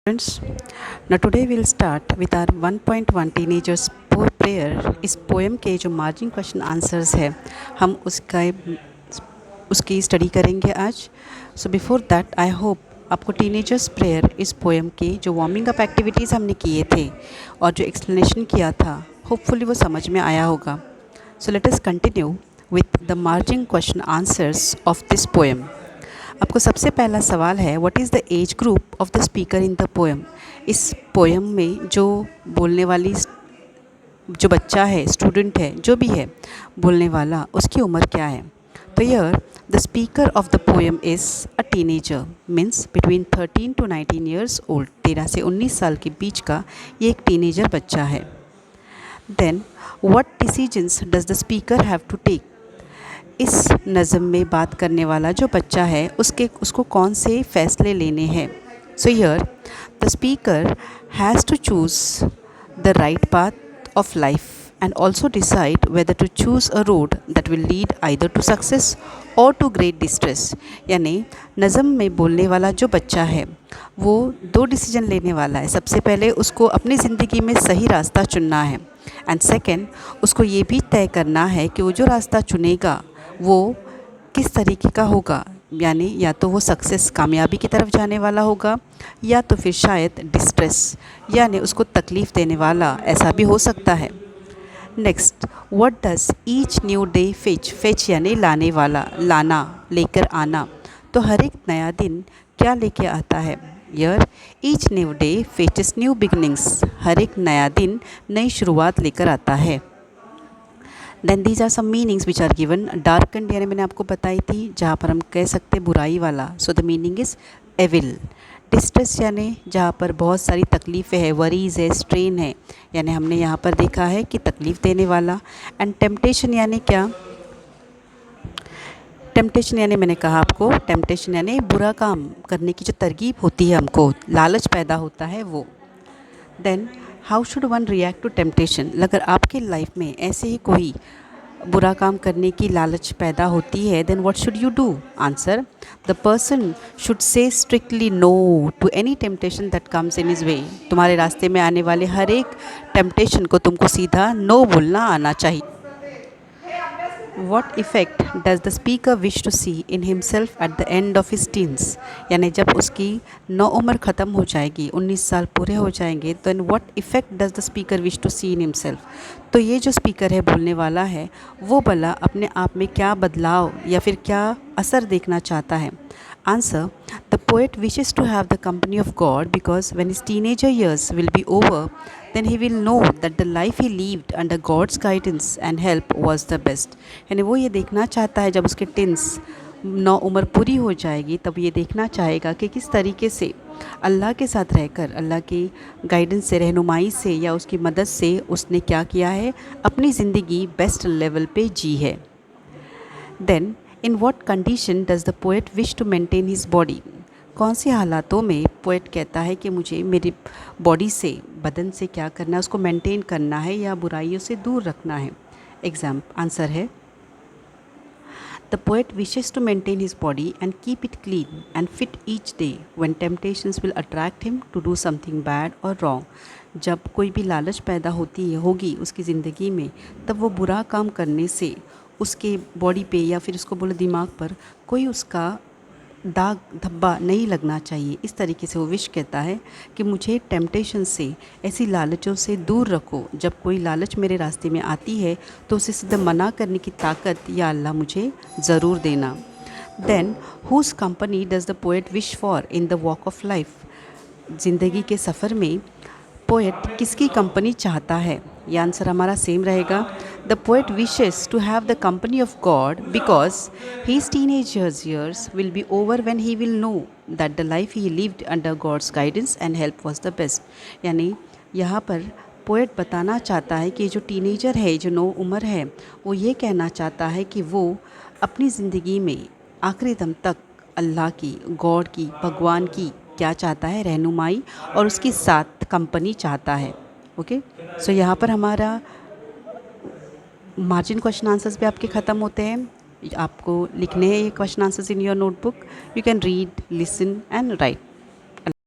Students, now today we'll start with our 1.1 teenagers prayer. इस poem के जो margin question answers है हम उसकी स्टडी करेंगे आज. So before that I hope आपको टीनेजर्स प्रेयर इस पोएम के जो वार्मिंग अप एक्टिविटीज़ हमने किए थे और जो एक्सप्लेनेशन किया था होपफुली वो समझ में आया होगा. So let us continue with the margin question answers of this poem. आपको सबसे पहला सवाल है what is the age group of the speaker in the poem. इस पोएम में जो बोलने वाली जो बच्चा है, स्टूडेंट है, जो भी है बोलने वाला, उसकी उम्र क्या है. तो here the speaker of the poem is a teenager means between 13 to 19 years old. 13 से 19 साल के बीच का ये एक टीनेजर बच्चा है. Then what decisions does the speaker have to take. इस नज़म में बात करने वाला जो बच्चा है उसको कौन से फ़ैसले लेने हैं. So here the speaker has to choose the right path of life and also decide whether to choose a road that will lead either to success और टू ग्रेट डिस्ट्रेस. यानी नज़म में बोलने वाला जो बच्चा है वो दो डिसीजन लेने वाला है. सबसे पहले उसको अपनी ज़िंदगी में सही रास्ता चुनना है एंड सेकेंड उसको ये भी तय करना है कि वो जो रास्ता चुनेगा वो किस तरीके का होगा. यानी या तो वो सक्सेस, कामयाबी की तरफ जाने वाला होगा या तो फिर शायद डिस्ट्रेस यानी उसको तकलीफ़ देने वाला, ऐसा भी हो सकता है. Next, what does each new day fetch यानी लाने वाला, लाना, लेकर आना. तो हर एक नया दिन क्या लेके आता है. Here each new day fetches new beginnings. हर एक नया दिन नई शुरुआत लेकर आता है. Then these are some meanings which are given. Darkened यानी मैंने आपको बताई थी जहाँ पर हम कह सकते बुराई वाला. So the meaning is evil. Distress यानी जहाँ पर बहुत सारी तकलीफ़ें हैं, वरीज़ है, स्ट्रेन है, यानी हमने यहाँ पर देखा है कि तकलीफ़ देने वाला. एंड टेम्पटेशन यानी क्या. टेम्पटेशन यानी मैंने कहा आपको, टेम्पटेशन यानी बुरा काम करने की जो तरगीब होती है, हमको लालच पैदा होता है वो. Then how should one react to temptation. अगर आपके लाइफ में ऐसे ही कोई बुरा काम करने की लालच पैदा होती है then what should you do. Answer, the person should say strictly no to any temptation that comes in his way. तुम्हारे रास्ते में आने वाले हर एक टेम्पटेशन को तुमको सीधा नो बोलना आना चाहिए. What effect does the speaker wish to see in himself at the end of his teens. यानी जब उसकी नौ उम्र ख़त्म हो जाएगी, 19 साल पूरे हो जाएंगे, तो what effect does the speaker wish to see in himself. तो ये जो स्पीकर है बोलने वाला है वो भला अपने आप में क्या बदलाव या फिर क्या असर देखना चाहता है. Answer, the poet wishes to have the company of God because when his teenager years will be over, then he will know that the life he lived under God's guidance and help was the best. यानी वो ये देखना चाहता है जब उसके tins 9 उम्र पूरी हो जाएगी तब ये देखना चाहेगा कि किस तरीके से अल्लाह के साथ रहकर, अल्लाह की गाइडेंस से, रहनुमाई से या उसकी मदद से उसने क्या किया है, अपनी ज़िंदगी बेस्ट लेवल पे जी है. Then in what condition does the poet wish to maintain his body. कौन से हालातों में पोएट कहता है कि मुझे मेरी बॉडी से, बदन से क्या करना है, उसको मेंटेन करना है या बुराइयों से दूर रखना है. आंसर है the poet wishes to maintain his body and keep it clean and fit each day when temptations will attract him to do something bad और रॉन्ग. जब कोई भी लालच पैदा होगी उसकी ज़िंदगी में तब वो बुरा काम करने से उसके बॉडी पे या फिर उसको बोले दिमाग पर कोई उसका दाग धब्बा नहीं लगना चाहिए. इस तरीके से वो विश कहता है कि मुझे टेम्पटेशन से, ऐसी लालचों से दूर रखो. जब कोई लालच मेरे रास्ते में आती है तो उसे सीधा मना करने की ताकत या अल्लाह मुझे ज़रूर देना. Then whose company does the poet wish for in the walk of life. ज़िंदगी के सफ़र में पोएट किसकी कंपनी चाहता है. ये आंसर हमारा सेम रहेगा. The poet wishes to have the company of God because his teenagers years will be over when he will know that the life he lived under God's guidance and help was the best. यानी यहाँ पर poet बताना चाहता है कि जो teenager है, जो 9 उम्र है, वो ये कहना चाहता है कि वो अपनी ज़िंदगी में आखिरी दम तक अल्लाह की, गॉड की, भगवान की क्या चाहता है, रहनुमाई और उसकी साथ कंपनी चाहता है. ओके, सो यहाँ पर हमारा मार्जिन क्वेश्चन आंसर्स भी आपके ख़त्म होते हैं. आपको लिखने हैं ये question answers in your notebook. You can read, listen and right.